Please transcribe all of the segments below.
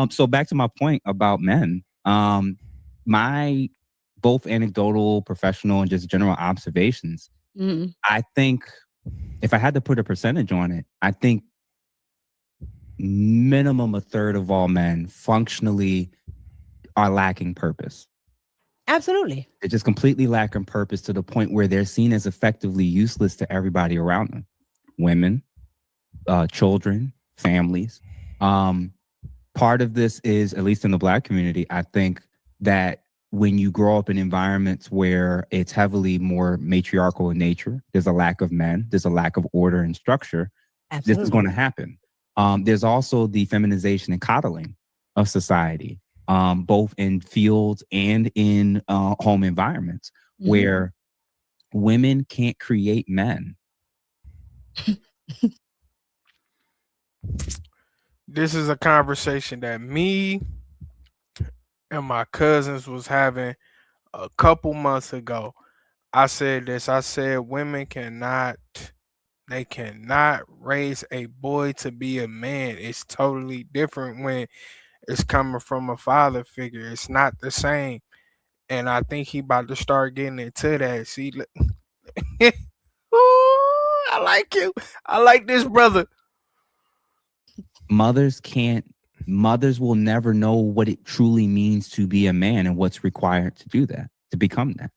So back to my point about men. My both anecdotal, professional, and just general observations. Mhm. I think if I had to put a percentage on it, I think minimum a third of all men functionally are lacking purpose. Absolutely. They're just completely lacking purpose to the point where they're seen as effectively useless to everybody around them. Women, children, families. Um, Part of this is, at least in the Black community, I think that when you grow up in environments where it's heavily more matriarchal in nature, there's a lack of men, there's a lack of order and structure, this is going Absolutely. to happen. There's also the feminization and coddling of society, both in fields and in home environments, Mhm. where women can't create men. This is a conversation that me and my cousins was having a couple months ago. I said this. I said women cannot, they cannot raise a boy to be a man. It's totally different when it's coming from a father figure. It's not the same. And I think he about to start getting into that. See, look. Ooh, I like you. I like this brother. Mothers can't, mothers will never know what it truly means to be a man and what's required to do that, to become that.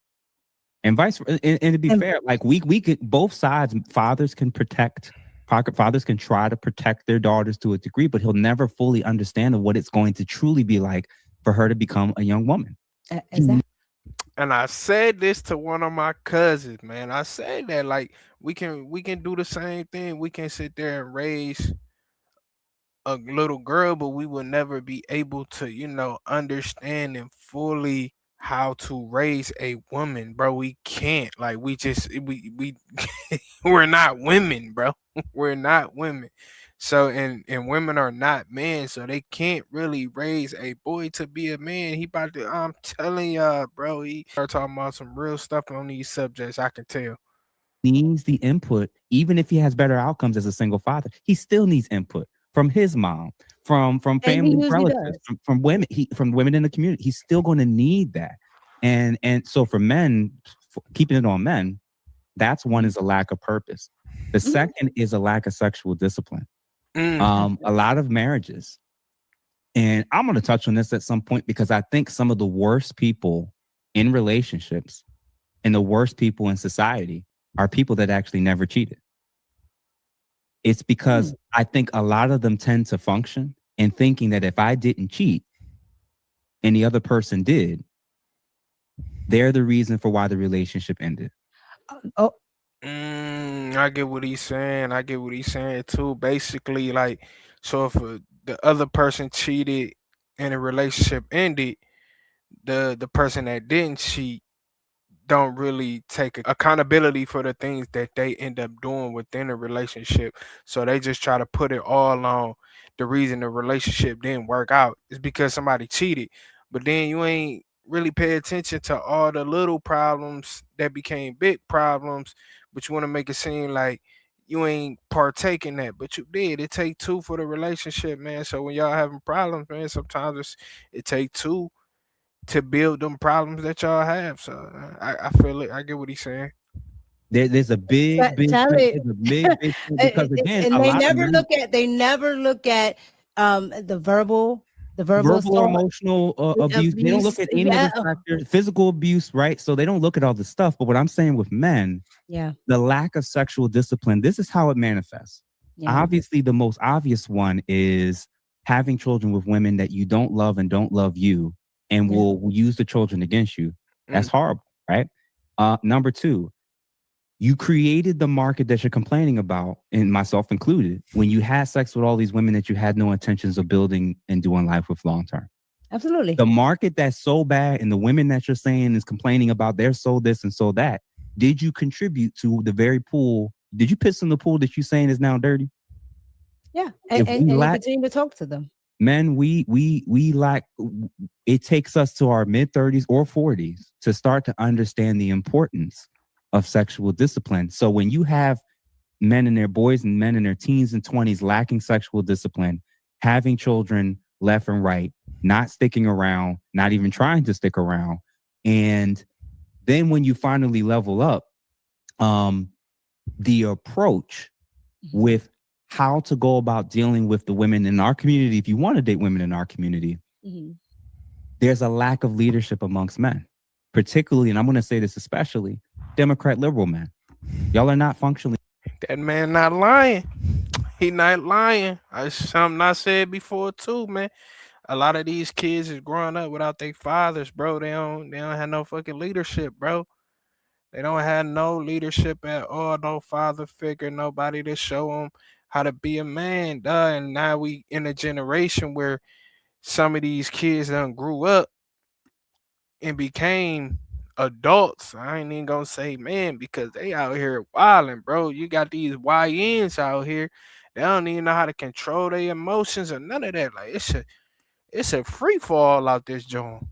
And vice versa. And to be And fair, like we could, both sides, fathers can protect, fathers can try to protect their daughters to a degree, but he'll never fully understand what it's going to truly be like for her to become a young woman. exactly. And I said this to one of my cousins, man. I said that like we can do the same thing. We can sit there and raise a little girl, but we will never be able to, understand and fully how to raise a woman, bro. We can't. Like we we're not women, bro. We're not women. So and women are not men, so they can't really raise a boy to be a man. He about to I'm telling y'all, bro, he start talking about some real stuff on these subjects, I can tell. Needs the input, even if he has better outcomes as a single father, he still needs input from his mom, from And he family usually relatives, does. from women, from women in the community. He's still going to need that. And so for men, keeping it on men, that's one Mhm. is a lack of purpose. The Mhm. second is a lack of sexual discipline. Mm. A Absolutely. lot of marriages, and I'm going to touch on this at some point because I think some of the worst people in relationships and the worst people in society are people that actually never cheated. It's because Mm. I think a lot of them tend to function in thinking that if I didn't cheat and the other person did, they're the reason for why the relationship ended. Oh, I get what he's saying. I get what he's saying too. Basically, like, so if the other person cheated and the relationship ended, the person that didn't cheat don't really take accountability for the things that they end up doing within a relationship. So they just try to put it all on the reason the relationship didn't work out is because somebody cheated. But then you ain't really pay attention to all the little problems that became big problems, but you want to make it seem like you ain't partake in that, but you did. It take two for the relationship, man. So when y'all having problems, man, sometimes it take two to build them problems that y'all have. So I feel it. I get what he's saying. There's a big, big tell thing. it. There's a big, big thing because again, And a they lot of never men, look at the verbal verbal or assault, emotional abuse, they don't abuse. look at any of Yeah. the factors, physical abuse, right? So they don't look at all the stuff. But what I'm saying with men, Yeah. the lack of sexual discipline, this is how it manifests. Yeah. Obviously, the most obvious one is having children with women that you don't love and don't love you and Yeah. will use the children against you. That's Mm. horrible, right? Number two, you created the market that you're complaining about, and myself included, when you had sex with all these women that you had no intentions of building and doing life with long term. Absolutely. The market that's so bad and the women that you're saying is complaining about, they're so this and so that. Did you contribute to the very pool? Did you piss in the pool that you saying is now dirty? Yeah. If we And you lack continue to talk to them. men, we lack. It takes us to our mid 30s or 40s to start to understand the importance of sexual discipline. So when you have men and their boys and men in their teens and 20s lacking sexual discipline, having children left and right, not sticking around, not even trying to stick around. And then when you finally level up, the approach with how to go about dealing with the women in our community, if you want to date women in our community, there's a lack of leadership amongst men, particularly, and I'm going to say this especially, Democrat liberal men. Y'all are not functionally. That man not lying. He not lying. I something I said before too, man. A lot of these kids is growing up without their fathers, bro. They don't have no fucking leadership, bro. They don't have no leadership at all, no father figure, nobody to show them how to be a man, duh. And now we in a generation where some of these kids done grew up and became adults. I ain't even gonna say man because they out here wilding, bro. You got these YNs out here. They don't even know how to control their emotions or none of that. Like it's a free fall out this joint.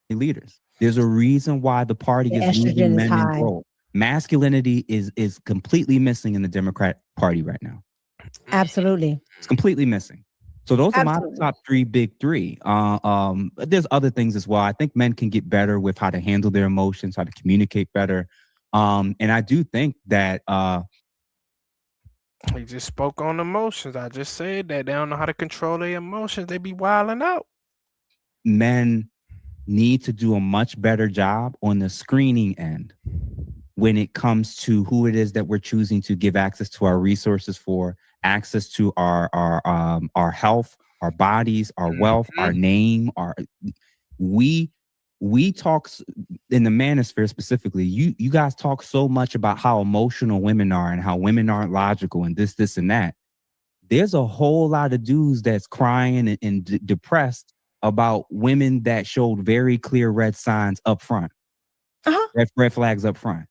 Leaders. There's a reason why the party The is estrogen losing is men in high. role. Masculinity is completely missing in the Democrat Party right now. Absolutely. It's completely missing. So those are my Absolutely. top three, big three. There's other things as well. I think men can get better with how to handle their emotions, how to communicate better. And I do think that He just spoke on emotions. I just said that they don't know how to control their emotions. They be wilding out. men need to do a much better job on the screening end when it comes to who it is that we're choosing to give access to our resources for, access to our health, our bodies, our wealth, our name, our we we talk in the manosphere specifically. You guys talk so much about how emotional women are and how women aren't logical and this and that. There's a whole lot of dudes that's crying and depressed about women that showed very clear red signs up front, red flags up front.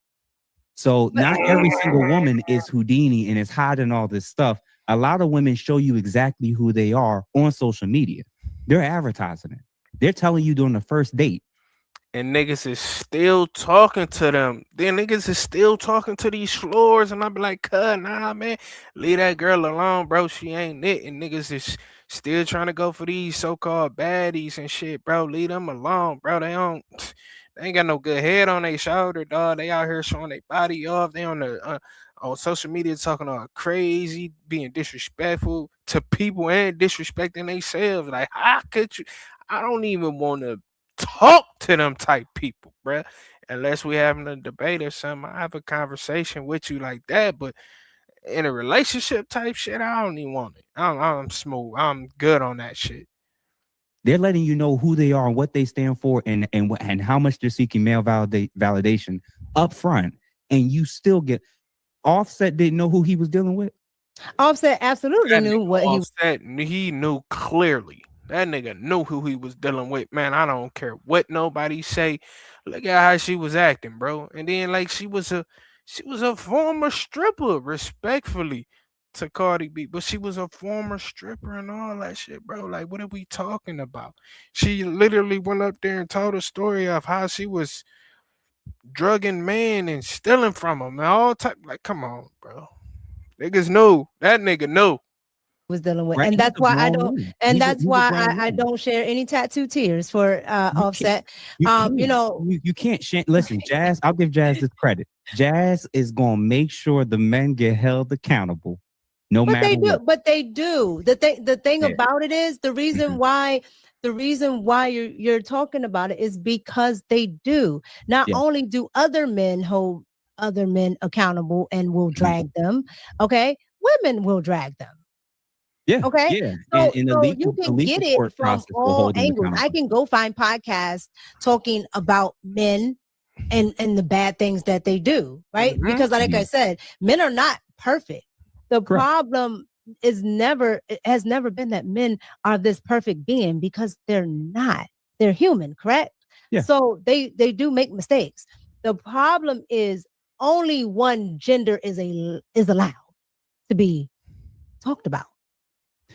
So not every single woman is Houdini and is hiding all this stuff. A lot of women show you exactly who they are on social media. They're advertising it. They're telling you during the first date. And niggas is still talking to them. Then niggas is still talking to these floors, and I be like, "Cut, nah, man, leave that girl alone, bro. She ain't it." And niggas is still trying to go for these so-called baddies and shit, bro. Leave them alone, bro. They don't, they ain't got no good head on their shoulder, dog. They out here showing their body off. They on social media talking all crazy, being disrespectful to people and disrespecting themselves. Like, how could you? I don't even want to talk to them type people, bruh. Unless we having a debate or something, I have a conversation with you like that. But in a relationship type shit, I don't even want it. I'm smooth. I'm good on that shit. They're letting you know who they are and what they stand for and how much they're seeking male validation up front. And you still get Offset didn't know who he was dealing with. Offset absolutely That knew nigga what he was. Offset, he knew clearly. That nigga knew who he was dealing with. Man, I don't care what nobody say. Look at how she was acting, bro. And then like she was a former stripper, respectfully to Cardi B, but she was a former stripper and all that shit, bro. Like, what are we talking about? She literally went up there and told a story of how she was drugging men and stealing from them and all type. Like, come on, bro. Niggas knew. That nigga knew. Was dealing with, Right? and He's that's a why I grown don't, man. and that's He's a why grown I man. don't share any tattoo tears for You can't. Offset. You can't. You know, You can't. Listen, Jazz. I'll give Jazz this credit. Jazz is gonna make sure the men get held accountable, no but they matter do, what. but they do. The thing Yeah. about it is Mhm. the reason why you're talking about it is because they do. Not Yeah. only do other men hold other men accountable and will Mhm. drag them, okay? Women will drag them. Yeah. Okay. Yeah. So And so you the can legal get it court from process will all hold them angles. I accountable. can go find podcasts talking about men and the bad things that they do, right? Mhm. Because like I Mhm. said, men are not perfect. The Correct. problem it has never been that men are this perfect being because they're not. They're human, correct? Yeah. So they do make mistakes. The problem is only one gender is allowed to be talked about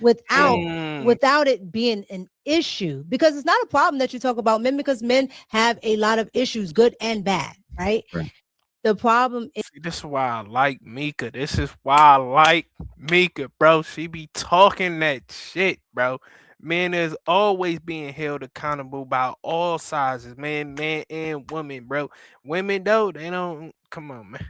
without Mm. without it being an issue, because it's not a problem that you talk about men, because men have a lot of issues, good and bad, right? Right. The problem is See, this is why I like Mika. This is why I like Mika, bro. She be talking that shit, bro. Men is always being held accountable by all sizes, man and woman, bro. Women though, they don't come on, man.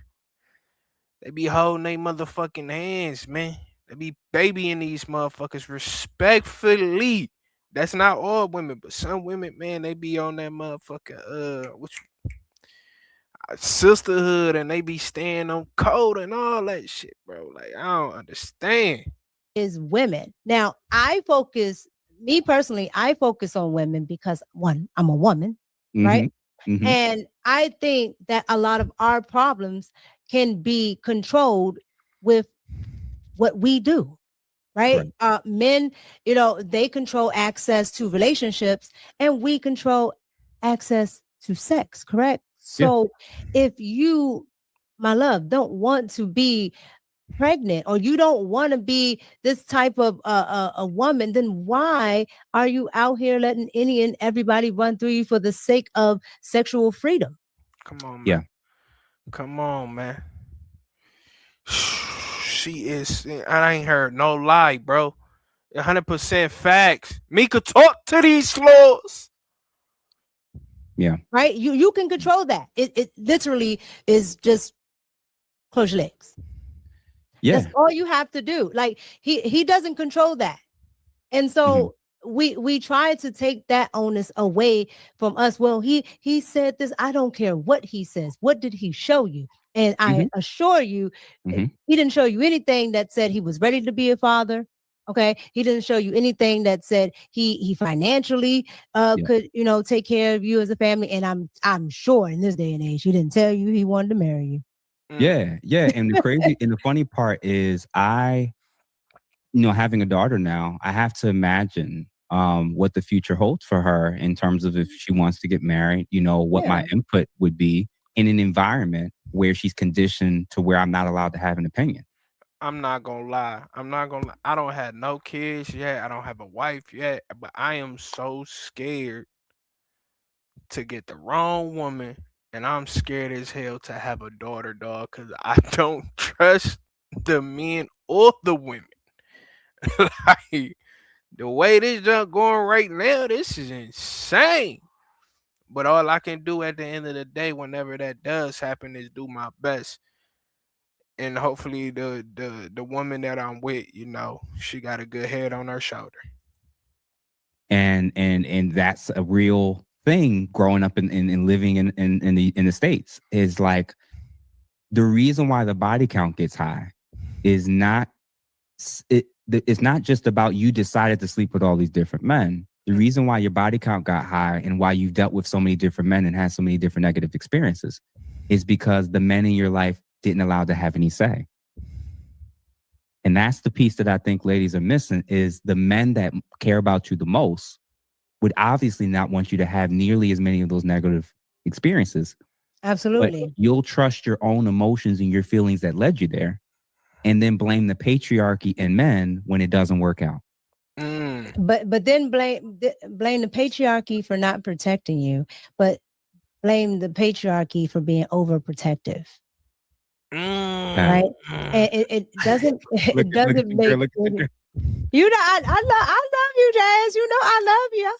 They be holding their motherfucking hands, man. They be babying these motherfuckers respectfully. That's not all women, but some women, man, they be on that motherfucker sisterhood, and they be staying on code and all that shit, bro. Like I don't understand. Is women. Now, me personally, I focus on women because one, I'm a woman, right? Mm-hmm. And I think that a lot of our problems can be controlled with what we do, right? Men, they control access to relationships and we control access to sex, correct? Yeah. So if you, my love, don't want to be pregnant or you don't want to be this type of a woman, then why are you out here letting any and everybody run through you for the sake of sexual freedom? Come on, man. Yeah. Come on, man. She is. I ain't heard no lie, bro. 100% facts. Mika, talk to these floors. Yeah. Right? You can control that. It literally is just close your legs. Yeah. That's all you have to do. Like he doesn't control that. And so we try to take that onus away from us. Well, he said this. I don't care what he says. What did he show you? And I assure you, he didn't show you anything that said he was ready to be a father. Okay. He didn't show you anything that said he financially could, take care of you as a family. And I'm sure in this day and age, he didn't tell you he wanted to marry you. Yeah. Yeah. And the crazy and the funny part is having a daughter now, I have to imagine what the future holds for her in terms of if she wants to get married, what my input would be in an environment where she's conditioned to where I'm not allowed to have an opinion. I'm not gonna lie. I don't have no kids yet. I don't have a wife yet. But I am so scared to get the wrong woman. And I'm scared as hell to have a daughter, dog, because I don't trust the men or the women. Like, the way this junk going right now, this is insane. But all I can do at the end of the day, whenever that does happen, is do my best. And hopefully the woman that I'm with, she got a good head on her shoulder. And that's a real thing growing up and living in the States is like the reason why the body count gets high is it's not just about you decided to sleep with all these different men. The reason why your body count got high and why you've dealt with so many different men and had so many different negative experiences is because the men in your life didn't allow to have any say. And that's the piece that I think ladies are missing is the men that care about you the most would obviously not want you to have nearly as many of those negative experiences. Absolutely. But you'll trust your own emotions and your feelings that led you there and then blame the patriarchy and men when it doesn't work out. But then blame the patriarchy for not protecting you, but blame the patriarchy for being overprotective. Right? And it doesn't make I love you, Jazz. I love you.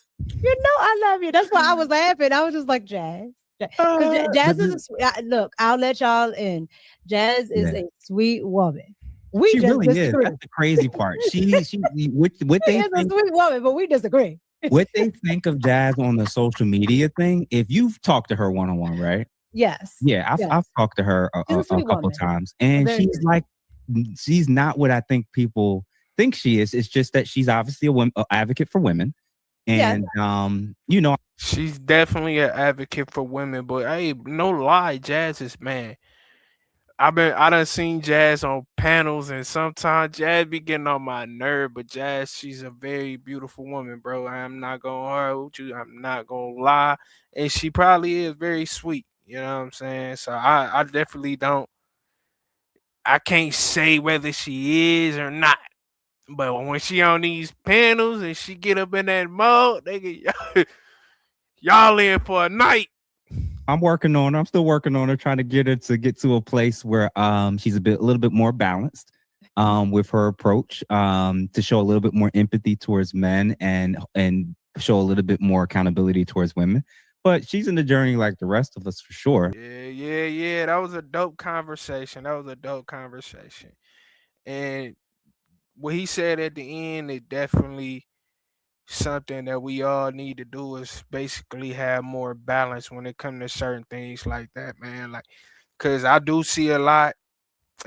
I love you. That's why I was laughing. I was just like, Jazz. Because Jazz is look, I'll let y'all in. Jazz is a sweet woman. She really disagree. Is. That's the crazy part. She what they is a sweet woman, but we disagree. What they think of Jazz on the social media thing, if you've talked to her one-on-one, right? Yes. Yeah, I've talked to her a couple times, and she's like, she's not what I think people think she is. It's just that she's obviously an advocate for women, and she's definitely an advocate for women. But hey, no lie, Jazz is man. I done seen Jazz on panels, and sometimes Jazz be getting on my nerve. But Jazz, she's a very beautiful woman, bro. I'm not gonna hold you. I'm not gonna lie, and she probably is very sweet. You know what I'm saying? So I definitely don't. I can't say whether she is or not. But when she on these panels and she get up in that mode, they get y'all in for a night. I'm working on her. I'm still working on her, trying to get her to get to a place where she's a little bit more balanced. with her approach, to show a little bit more empathy towards men and show a little bit more accountability towards women. But she's in the journey like the rest of us for sure. Yeah. That was a dope conversation. That was a dope conversation. And what he said at the end, it definitely something that we all need to do is basically have more balance when it comes to certain things like that, man. Like, cause I do see a lot,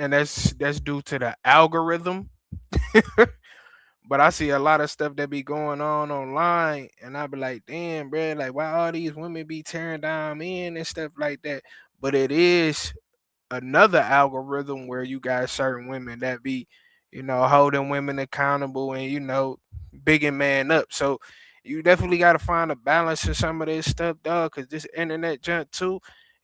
and that's due to the algorithm. But I see a lot of stuff that be going on online, and I be like, damn, bro, like why all these women be tearing down men and stuff like that. But it is another algorithm where you got certain women that be, holding women accountable and bigging man up. So you definitely got to find a balance in some of this stuff, dog. Cause this internet junk too,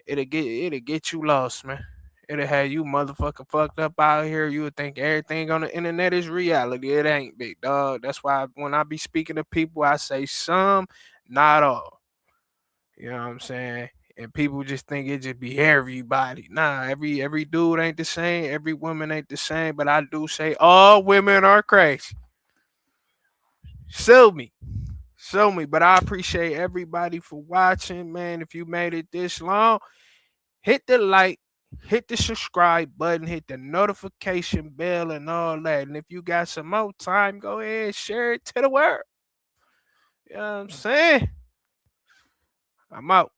it'll get you lost, man. It'll have you motherfucker fucked up out here. You would think everything on the internet is reality. It ain't, big dog. That's why when I be speaking to people, I say some, not all. You know what I'm saying? And people just think it just be everybody. Nah, every dude ain't the same. Every woman ain't the same. But I do say all women are crazy. Show me. Show me. But I appreciate everybody for watching, man. If you made it this long, hit the like, hit the subscribe button, hit the notification bell and all that. And if you got some more time, go ahead and share it to the world. You know what I'm saying? I'm out.